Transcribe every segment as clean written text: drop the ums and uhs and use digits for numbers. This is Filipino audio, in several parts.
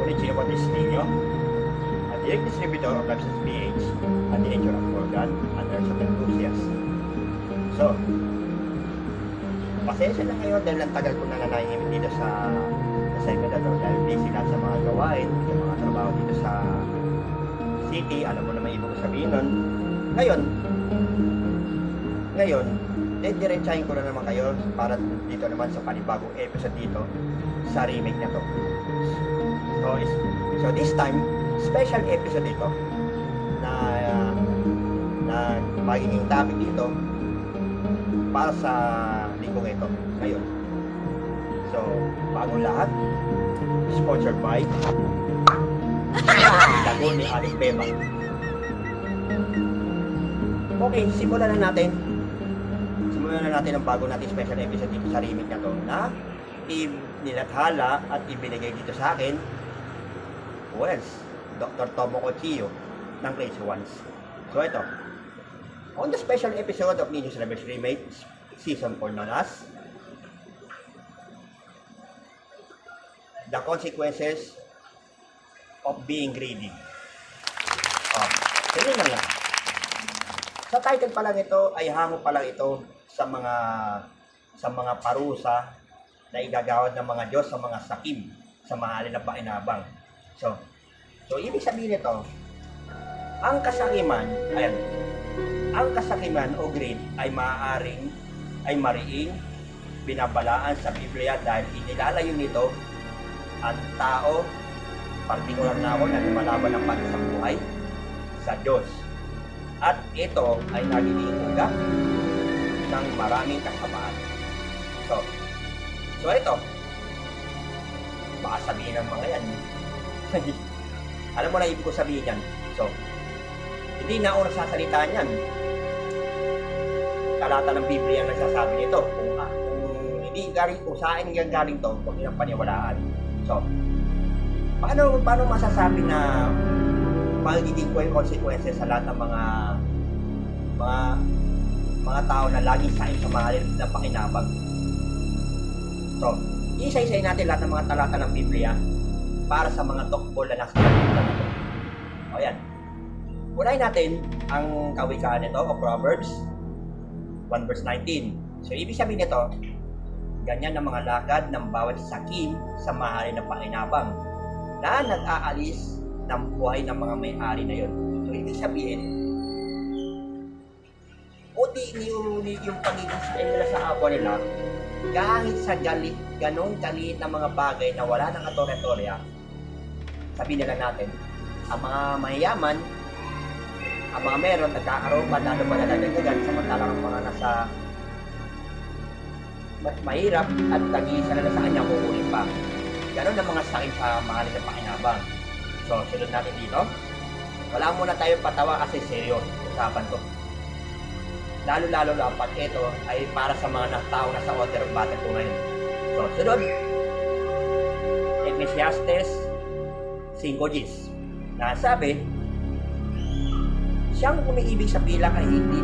origin of this video, a direct distributor of Livestock PH, and the nature of organ, and nurse of enthusiast. So, pasensya na ngayon dahil ang tagal ko na nanahimik dito sa segment na to dahil busy na sa mga gawain, sa mga trabaho dito sa city. Alam mo naman ibig sabihin nun. Ngayon, diretsahin ko na naman kayo para dito naman sa panibagong episode dito sa remake na to. So this time, special episode ito na magiging topic dito para sa linggong ito ngayon. So, bagong lahat, sponsored by Dagon ni Aling Beba. Okay, simulan na natin ang bago natin special episode dito sa remake na to na nilathala at ibinigay dito sa akin Dr. Tomoko Chiyo ng Crazy Ones. So ito, on the special episode of Ninja's Rebels Remake Season 4 known as The Consequences of Being Greedy. Ganyan lang. Sa title pa lang ito ay hango pa lang ito sa mga parusa na igagawad ng mga Diyos sa mga sakim sa mahalin na pakinabang. So ibig sabihin nito, ang kasakiman o greed ay mariing binabalaan sa Biblia dahil inilalayo nito ang tao, partikular na ako na lumalaban ng pag-isang buhay sa Diyos. At ito ay nagiging ugat ng maraming kasamaan. So ito, baka sabihin ng mga yan. Alam mo na ibig ko sabihin yan. So, hindi na ako nagsasalita niyan. Talata ng Biblia ang nagsasabi nito. Kung hindi galing, kung saan yung galing to, huwag nilang paniwalaan. So, paano masasabi na magiging consequences sa lahat ng mga tao na lagi sa mahalin na pakinabang? So, isa-isay natin lahat ng mga talata ng Biblia para sa mga tukbol na nasa Biblia nito. O yan. Unahin natin ang kawikaan nito o Proverbs 1 verse 19. So, ibig sabihin nito, ganyan ang mga lakad ng bawat sakim sa mahalin na pakinabang na nag-aalis ng buhay ng mga may-ari na yun. So, ibig sabihin, puti yung pagiging spend nila sa abo nila kahit sa ganong galit na mga bagay na wala ng katorya-torya. Sabihin nila natin, ang mga mayayaman, ang mga meron, nagkakaroon lalo pa nadadagdagan samantalang ang mga nasa mahirap at nag-iisa na sa kanya kukunin pa. Ganon ang mga sakit sa mahalin na pakinabang. So, sunod natin dito. Wala muna tayo patawa kasi seryo. Usapan to. Lalo-lalo lang pag ito ay para sa mga tao na sa order of battle ko ngayon. So, sunod. Ecclesiastes 5:10. Nasabi, siyang umiibig sa pilak ay hindi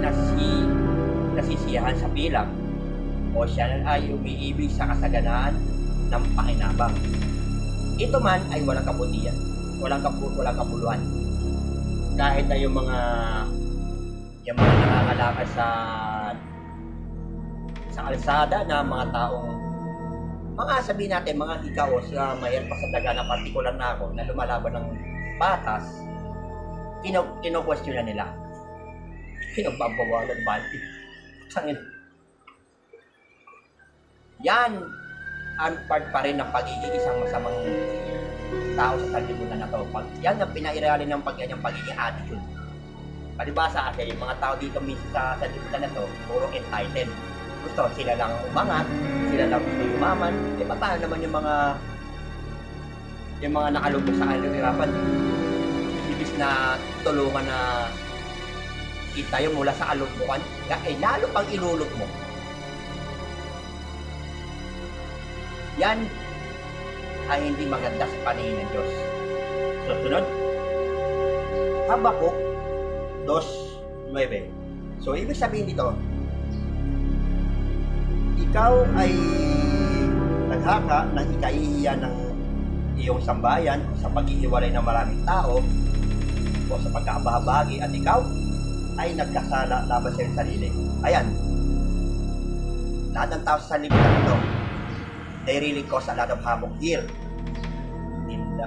nasisiyahan sa pilak o siya ay umiibig sa kasaganaan ng pakinabang. Ito man ay walang kabutihan, walang kabuluhan. Kahit na yung mga nangangalakal sa kalsada na mga taong sabihin natin mga hikaos na mayroon pa sa daga na partikular na ako na lumalaban ng batas, kino-question na nila. Pinagbabawalan ba? Tangin. Yan ang part pa rin ng pagiging isang masamang tao sa sanlibutan na to. Yan ang pinairealin ng pagiging attitude. Palibasa kasi yung mga tao dito minsan sa sanlibutan na to, puro entitled. Gusto sila lang umangat, sila lang gusto yumaman. Paano naman yung mga nakalubog sa kalihirapan? Ibis na tulungan na itayo mula sa kalumbukan, ay lalo pang ilulog mo. Yan ay hindi maganda sa paningin ng Diyos. So, sunod. Habakuk 2:9. So, ibig sabihin dito, ikaw ay naghaka ng ikahihiya iyong sambayan sa pag-iiwalay ng maraming tao o sa pagkabahagi at ikaw ay nagkasala laban sa iyong sarili. Ayan, lahat ng tao sa lipunan ito, they really cause a lot of havoc here.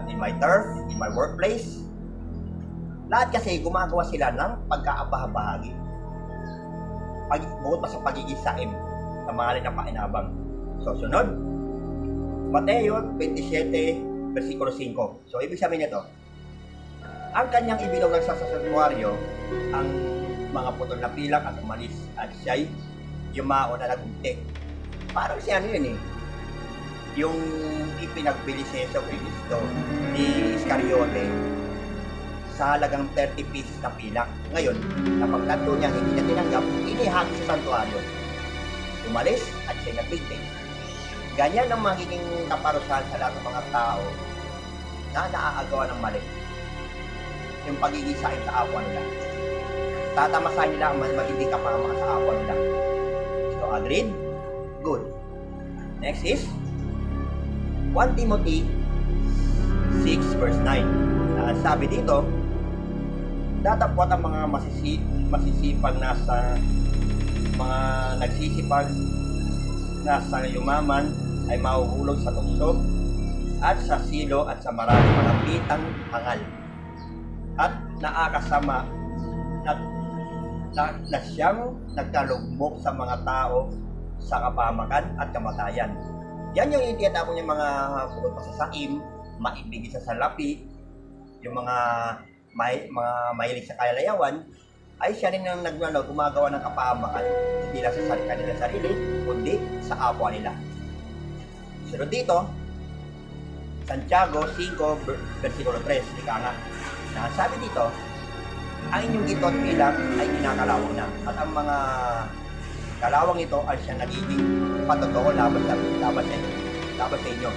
In my turf, in my workplace, lahat kasi gumagawa sila ng pagkaabahabahagi. Bukod pa sa pagiging saim sa mga ng pakinabang. So, sunod, Mateo 27, versikulo 5. So, ibig sabihin nito, ang kanyang ibilog ng sa santuaryo, ang mga putol na pilak at umalis at siya'y yumao na nagunti. Parang si ano yun eh, yung ipinagbili si Yeso Cristo ni Iscariote sa halagang 30 pieces na pilak. Ngayon, napagtanto niya, hindi niya tinanggap, inihagi sa santuaryo. Umalis at siya nagbinti. Ganyan ang magiging kaparusahan sa lahat ng mga tao na naaagawa ng mali. Yung pagiging sain sa apwa nila. Tatamasahin nila ang magiging kapama sa apwa nila. So, agreed? Good. Next is 1 Timothy 6 verse 9. Sabi dito, datapwat ang mga masisipag nasa mga nagsisipag nasa yumaman ay mahuhulog sa tukso at sa silo at sa maraming mga pitang hangal at naakasama na siyang nagkalugmok sa mga tao sa kapamakan at kamatayan. Yan yung itiyatapon yung mga bukod pa sa saim, maibigay sa salapi, yung mga mahilig sa kalayawan, ay siya rin ang gumagawa ng kapahamakan, hindi lang sa kanilang sarili, kundi sa apwa nila. Sunod dito, Santiago 5, versikulo 3, ika nga, na sabi dito, ang inyong gito at pilang ay kinakalawang na, at ang mga kalawang ito ay siya nagiging patotoo laban sa inyo.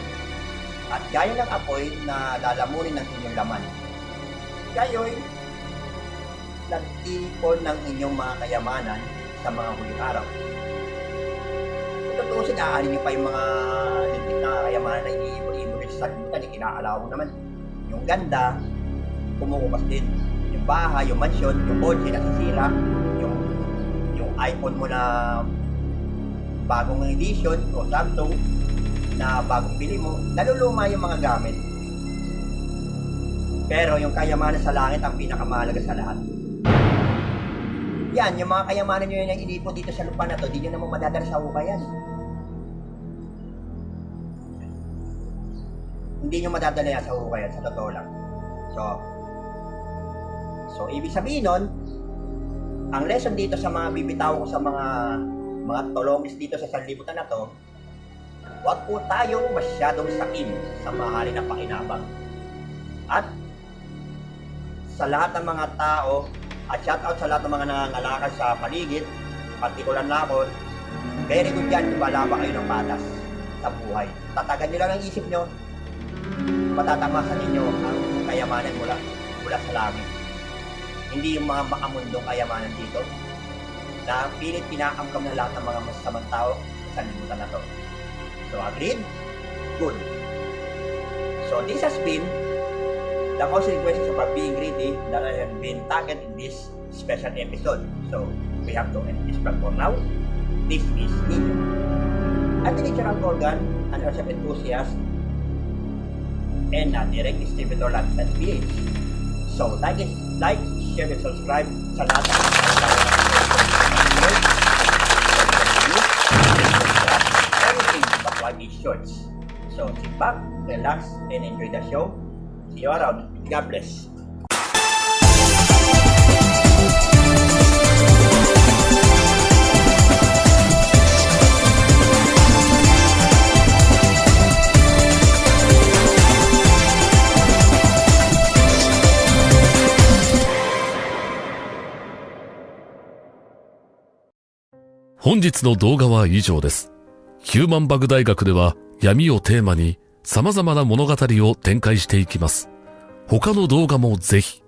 At gaya ng apoy na lalamunin ng inyong laman. Kayo'y nagtipon ng inyong mga kayamanan sa mga huling araw. Kung tutusin, aanin niyo pa yung mga lintik na kayamanan na iniipon-ipon sa sanlibutan, kinaalawang naman. Yung ganda, kumukupas din. Yung bahay, yung mansyon, yung kotse nasisira, yung iPhone mo na bagong edition o Samsung na bagong bili mo, naluluma yung mga gamit. Pero yung kayamanan sa langit ang pinakamahalaga sa lahat. Yan, yung mga kayamanan nyo yung inipon dito sa lupa na to, di nyo naman madadala sa hukayan. Hindi nyo madadala yan sa hukayan, sa totoo lang. So ibig sabihin nun, ang lesson dito sa mga bibitaw ko sa mga tolongis dito sa sanlibutan na to, huwag po tayong masyadong sakim sa mahalin na pakinabang. At sa lahat ng mga tao, at shout out sa lahat ng mga nangangalakal sa paligid, partikular na ako, very good yan, wala ba kayo ng patas sa buhay. Tatagan nyo lang ang isip nyo, matatamasan ninyo ang kayamanan mula sa langit. Hindi yung mga makamundong kayamanan dito na pilit pinakamkam na lahat ng mga masasamang tao sa libutan na to. So, agreed? Good. So, this has been the consequences of being greedy that I have been tackled in this special episode. So, we have to end this vlog for now. This is Ninyo. I'm the natural organ, an airship enthusiast, and a direct distributor at PH. So, like, share, and subscribe sa lahat ng everything but what is shorts. So, sit back, relax, and enjoy the show. See you around. God bless.本日の動画は以上です。ヒューマンバグ大学では闇をテーマに様々な物語を展開していきます。他の動画もぜひ。